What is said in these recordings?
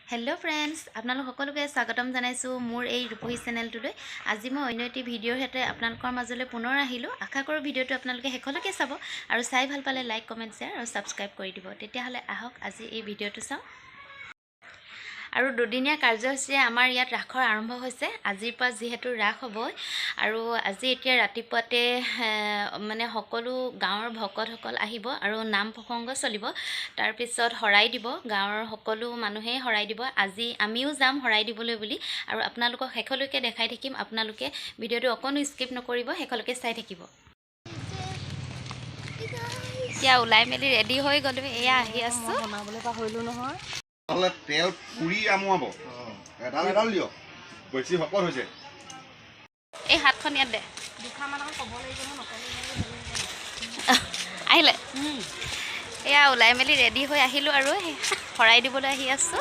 hello friends आपनालोक सकलोके स्वागतम जानाइछु मोर এই रुपही चेनेलटुলৈ আজি মই অন্য এটি ভিডিওৰ হেতে আপোনালোকৰ মাজলৈ পুনৰ আহিলো আশা কৰো ভিডিওটো আপোনালোকে হেকলৈকে চাব আৰু চাই ভাল পালে লাইক কমেন্ট শেয়াৰ আৰু সাবস্ক্ৰাইব কৰি দিব তেতিয়া হলে আহক আজি এই ভিডিওটো চাও আৰু দুদিনীয়া কাৰ্যসূচী আমাৰ ইয়াত ৰাখৰ আৰম্ভ হৈছে আজিৰ পৰা যেহেতু ৰাখ হ'ব আৰু আজি এতিয়া ৰাতিপুৱাতে মানে সকলো গাঁৱৰ ভকতসকল আহিব আৰু নাম প্ৰসংগ চলিব তাৰ পিছত হৰাই দিব গাঁৱৰ সকলো মানুহে হৰাই দিব আজি আমিও যাম হৰাই দিবলৈ বুলি আৰু আপোনালোকক হেকলৈকে দেখাই থাকিম আপোনালোকে ভিডিওটো অকনো স্কিপ নকৰিব হেকলৈকে চাই থাকিব এতিয়া উলাই মেলি ৰেডি হৈ গলো এয়া আহি আছো বনাবলৈ পাহৰিলো নহয় তাহলে তেল পুৰি আমুৱাব এডাল লিও বেছি হকত হৈছে এই হাতখন ইয়াত দে দুখা মানক কব লাগিব নকলে আহিলে এয়া উলাই মেলি ৰেডি হৈ আহিলো আৰু হৰাই দিবলৈ আহি আছো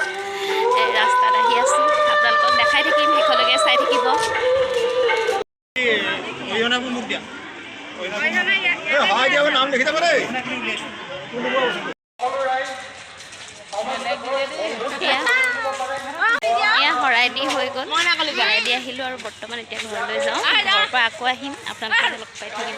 ৰাস্তাত আহি আছো আপোনালোকক দেখাই থাকিম হেকলৈকে চাই থাকিব ওইনাবু মুখ দিয়া ওইনা এ হয় দিয়া নাম লিখি যাব দেই হৰাই দি হৈ গ'ল হৰাই দি আহিলো আৰু বৰ্তমান এতিয়া ঘৰলৈ যাওঁ ঘৰৰ পৰা আকৌ আহিম আপোনালোকক লগ পাই থাকিম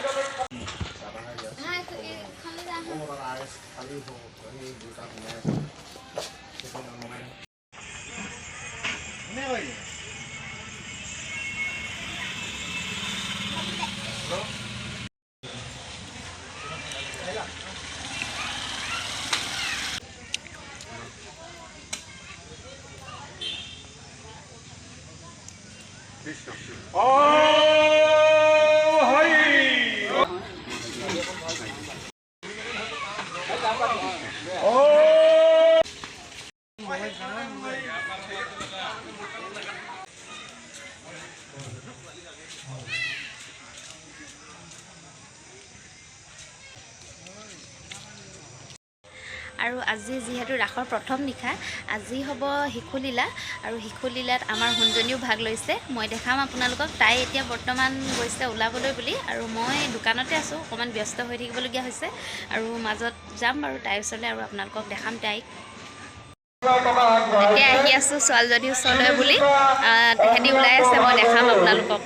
আৰু আজি যেহেতু ৰাখৰ প্ৰথম নিশা আজি হ'ব হিখুলীলা আৰু হিখুলীলাত আমাৰ হুনজনীও ভাগ লৈছে মই দেখাম আপোনালোকক তাই এতিয়া বৰ্তমান গৈছে ওলাবলৈ বুলি আৰু মই দোকানতে আছো অকমান ব্যস্ত হৈ থাকিবলগীয়া হৈছে আৰু মাজত যাম বাৰু তাইৰ ওচৰলৈ আৰু আপোনালোকক দেখাম তাইক এতিয়া আহি আছো ছোৱালীজনীৰ ওচৰলৈ বুলি তেহেঁতি ওলাই আছে মই দেখাম আপোনালোকক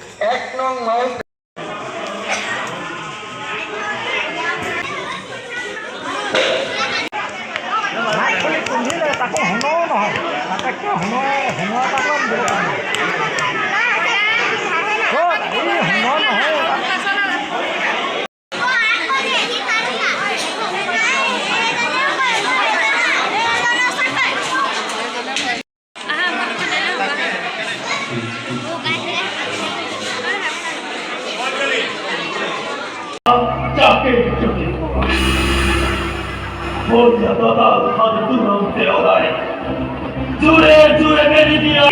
জুড়ে জুড়ে মেৰে দিয়া